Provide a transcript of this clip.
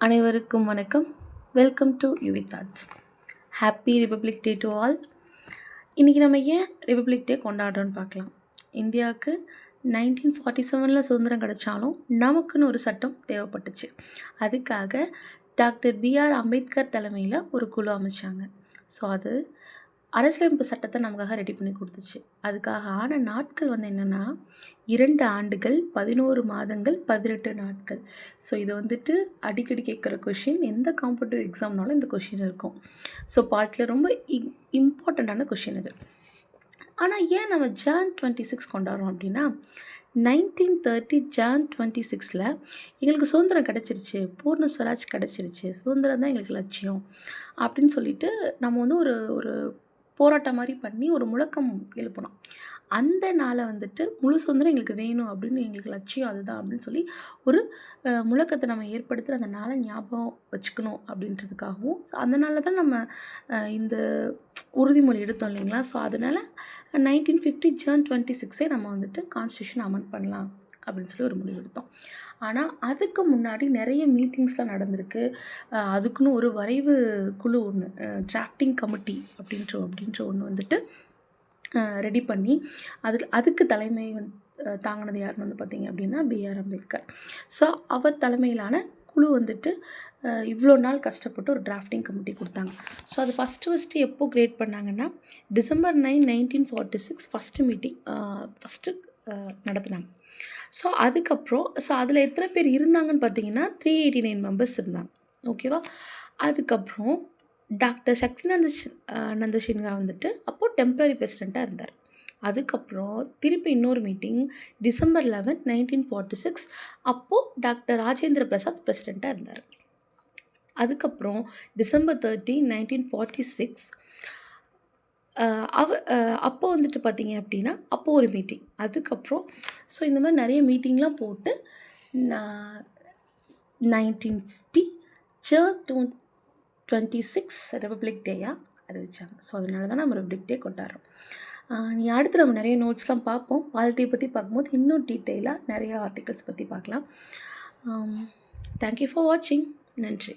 அனைவருக்கும் வணக்கம். Welcome to UV thoughts. Happy republic day to all. இன்றைக்கி நம்ம ஏன் ரிபப்ளிக் டே கொண்டாடுறோன்னு பார்க்கலாம். இந்தியாவுக்கு 1947 சுதந்திரம் கிடைச்சாலும் நமக்குன்னு ஒரு சட்டம் தேவைப்பட்டுச்சு. அதுக்காக டாக்டர் பிஆர் அம்பேத்கர் தலைமையில் ஒரு குழு அமைச்சாங்க. ஸோ அது அரசியலமைப்பு சட்டத்தை நமக்காக ரெடி பண்ணி கொடுத்துச்சு. அதுக்காக ஆன நாட்கள் என்னென்னா 2 ஆண்டுகள் 11 மாதங்கள் 18 நாட்கள். ஸோ இது அடிக்கடி கேட்குற கொஷின். எந்த காம்படிட்டிவ் எக்ஸாம்னாலும் இந்த கொஷின் இருக்கும். ஸோ பாட்டில் ரொம்ப இம்பார்ட்டண்ட்டான கொஷின் இது. ஆனால் ஏன் நம்ம ஜான் 26 கொண்டாடுறோம் அப்படின்னா 1930 ஜான் 26 எங்களுக்கு சுதந்திரம் கிடச்சிருச்சு, பூர்ண ஸ்வராஜ் கிடச்சிருச்சு, சுதந்திரம் தான் எங்களுக்கு லட்சியம் அப்படின்னு சொல்லிட்டு நம்ம ஒரு ஒரு போராட்டம் மாதிரி பண்ணி ஒரு முழக்கம் எழுப்பணும். அந்த நாளை முழு சுதந்திரம் எங்களுக்கு வேணும் அப்படின்னு, எங்களுக்கு லட்சியம் அதுதான் அப்படின்னு சொல்லி ஒரு முழக்கத்தை நம்ம ஏற்படுத்தி அந்த நாளை ஞாபகம் வச்சுக்கணும் அப்படின்றதுக்காகவும், ஸோ அந்த நாளில் தான் நம்ம இந்த உறுதிமொழி எடுத்தோம் இல்லைங்களா. ஸோ அதனால் 1950 ஜான் 26 நம்ம கான்ஸ்டியூஷன் அமெண்ட் பண்ணலாம் அப்படின்னு சொல்லி ஒரு முடிவு எடுத்தோம். ஆனால் அதுக்கு முன்னாடி நிறைய மீட்டிங்ஸ்லாம் நடந்திருக்கு. அதுக்குன்னு ஒரு வரைவு குழு ஒன்று, டிராஃப்டிங் கமிட்டி அப்படின்ற ஒன்று ரெடி பண்ணி அதுக்கு தலைமை தாங்கினது யாருன்னு பார்த்திங்க அப்படின்னா பிஆர் அம்பேத்கர். ஸோ அவர் தலைமையிலான குழு இவ்வளோ நாள் கஷ்டப்பட்டு ஒரு டிராஃப்டிங் கமிட்டி கொடுத்தாங்க. ஸோ அது ஃபஸ்ட்டு எப்போ கிரியேட் பண்ணாங்கன்னா December 9, 1946 ஃபஸ்ட்டு மீட்டிங் நடத்தினாங்க. ஸோ அதுக்கப்புறம் அதில் எத்தனை பேர் இருந்தாங்கன்னு பார்த்தீங்கன்னா 389 மெம்பர்ஸ் இருந்தாங்க. ஓகேவா. அதுக்கப்புறம் டாக்டர் சக்திநந்த சின்ஹா அப்போது டெம்பரரி பிரசிடெண்ட்டாக இருந்தார். அதுக்கப்புறம் திருப்பி இன்னொரு மீட்டிங் December 11, 1946 அப்போது டாக்டர் ராஜேந்திர பிரசாத் பிரசிடெண்ட்டாக இருந்தார். அதுக்கப்புறம் December 13, 1946 அப்போ பார்த்தீங்க அப்படின்னா அப்போது ஒரு மீட்டிங். அதுக்கப்புறம் ஸோ இந்த மாதிரி நிறைய மீட்டிங்லாம் போட்டு 1950 ஜான் 26 ரிபப்ளிக் டேயாக அறிவித்தாங்க. ஸோ அதனால தான் நம்ம ரிபப்ளிக் டே கொண்டாடுறோம். அடுத்து நம்ம நிறைய நோட்ஸ்லாம் பார்ப்போம். பாலிட்டியை பற்றி பார்க்கும்போது இன்னும் டீட்டெயிலாக நிறைய ஆர்டிகல்ஸ் பற்றி பார்க்கலாம். தேங்க்யூ ஃபார் வாட்சிங். நன்றி.